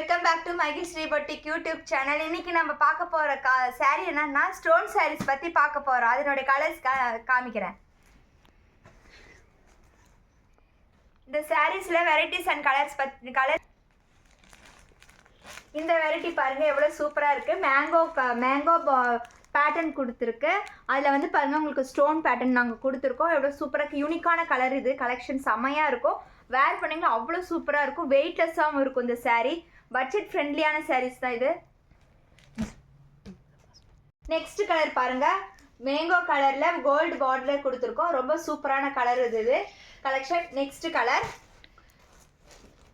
Welcome back to மைகில் Sri boutique YouTube channel. இன்னைக்கு நம்ம பார்க்க போகிற சாரீ என்னன்னா ஸ்டோன் சாரீஸ் பற்றி பார்க்க போகிறோம். அதனுடைய கலர்ஸ் காமிக்கிறேன். இந்த சாரீஸில் வெரைட்டிஸ் அண்ட் கலர் இந்த வெரைட்டி பாருங்கள் எவ்வளோ சூப்பராக இருக்குது. மேங்கோ பேட்டர்ன் கொடுத்துருக்கு. அதில் வந்து பாருங்கள் உங்களுக்கு ஸ்டோன் பேட்டர்ன் நாங்கள் கொடுத்துருக்கோம். எவ்வளோ சூப்பராக யூனிக்கான கலர். இது கலெக்ஷன் செம்மையாக இருக்கும். வேர் பண்ணிங்கன்னா அவ்வளோ சூப்பராக இருக்கும். வெயிட்லெஸ்ஸாகவும் இருக்கும். இந்த சாரீ பட்ஜெட் ஃப்ரெண்ட்லியான சாரீஸ் தான் இது. நெக்ஸ்ட் கலர் பாருங்கள், மேங்கோ கலரில் கோல்டு பார்டர் கொடுத்துருக்கோம். ரொம்ப சூப்பரான கலர் இது collection. Next colour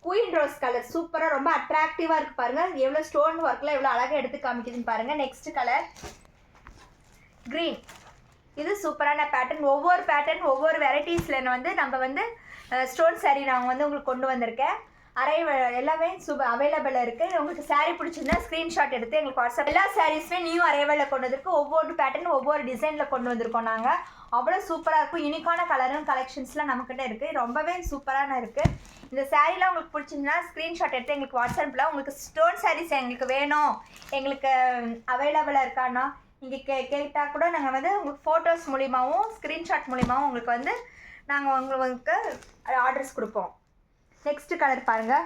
queen rose colour. சூப்பராக ரொம்ப அட்ராக்டிவாக இருக்குது பாருங்கள். எவ்வளோ ஸ்டோன் ஒர்க்கில் எவ்வளோ அழகாக எடுத்து காமிக்குதுன்னு பாருங்கள். Next colour green. இது சூப்பரான பேட்டர்ன். ஒவ்வொரு வெரைட்டிஸில் வந்து நம்ம வந்து ஸ்டோன் சாரீ நாங்கள் வந்து உங்களுக்கு கொண்டு வந்திருக்கேன். எல்லாமே அவைலபிளாக இருக்குது. உங்களுக்கு சாரீ பிடிச்சிருந்தா ஸ்க்ரீன்ஷாட் எடுத்து எங்களுக்கு வாட்ஸ்அப். எல்லா சாரீஸுமே நியூ அரைவலில் கொண்டு வந்திருக்கு. ஒவ்வொரு பேட்டர்ன் ஒவ்வொரு டிசைனில் கொண்டு வந்திருக்கோம் நாங்கள். அவ்வளோ சூப்பராக இருக்கும். யூனிக்கான கலரும் கலெக்ஷன்ஸ்லாம் நம்மக்கிட்ட இருக்குது. ரொம்பவே சூப்பரான இருக்குது. இந்த சாரீலாம் உங்களுக்கு பிடிச்சிருந்தா ஸ்க்ரீன்ஷாட் எடுத்து எங்களுக்கு வாட்ஸ்அப்பில் உங்களுக்கு ஸ்டோன் சாரீஸ் எங்களுக்கு வேணும், எங்களுக்கு அவைலபிளாக இருக்கான்னா நீங்கள் கேட்டால் கூட நாங்கள் வந்து உங்களுக்கு ஃபோட்டோஸ் மூலிமாவும் ஸ்க்ரீன்ஷாட் மூலிமாவும் உங்களுக்கு வந்து நாங்கள் உங்களுக்கு ஆர்டர்ஸ் கொடுப்போம். நெக்ஸ்ட் கலர் பாருங்கள்.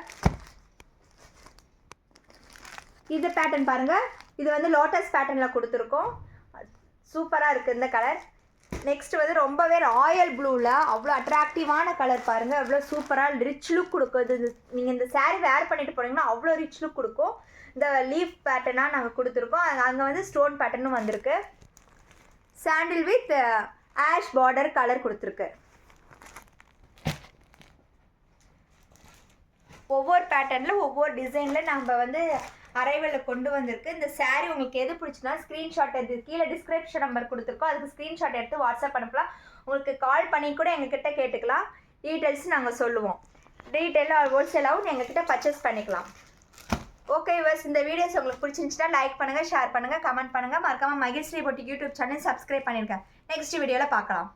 இது பேட்டர்ன் பாருங்கள். இது வந்து லோட்டஸ் பேட்டர்னில் கொடுத்துருக்கோம். சூப்பராக இருக்குது இந்த கலர். நெக்ஸ்ட் வந்து ரொம்பவே ராயல் ப்ளூவில் அவ்வளோ அட்ராக்டிவான கலர் பாருங்கள். அவ்வளோ சூப்பராக ரிச் லுக் கொடுக்குது. நீங்கள் இந்த சாரீ வேர் பண்ணிட்டு போனீங்கன்னா அவ்வளோ ரிச் லுக் கொடுக்கும். இந்த லீஃப் பேட்டர்னாக நாங்கள் கொடுத்துருக்கோம். அங்கே வந்து ஸ்டோன் பேட்டர்னும் வந்திருக்கு. சாண்டில் வித் ஆஷ் பார்டர் கலர் கொடுத்துருக்கு. ஒவ்வொரு பேட்டர்னில் ஒவ்வொரு டிசைனில் நம்ம வந்து அரைவலில் கொண்டு வந்திருக்கு. இந்த சாரீ உங்களுக்கு எது பிடிச்சினா ஸ்க்ரீன்ஷாட் எடுத்து கீழே டிஸ்கிரிப்ஷன் நம்பர் கொடுத்துருக்கோம். அதுக்கு ஸ்க்ரீன்ஷாட் எடுத்து வாட்ஸ்அப் அனுப்பலாம். உங்களுக்கு கால் பண்ணி கூட எங்ககிட்ட கேட்டுக்கலாம். டீட்டெயில்ஸ் நாங்கள் சொல்லுவோம். டீட்டெயிலாக ஹோல்சேலாகவும் எங்ககிட்ட பர்ச்சேஸ் பண்ணிக்கலாம். ஓகே வியூவர்ஸ், இந்த வீடியோஸ் உங்களுக்கு பிடிச்சிருந்துச்சுன்னா லைக் பண்ணுங்கள், ஷேர் பண்ணுங்கள், கமெண்ட் பண்ணுங்கள். மறக்காமல் மகிழ் Shri boutique YouTube channel subscribe பண்ணியிருக்கேன். நெக்ஸ்ட் வீடியோவில் பார்க்கலாம்.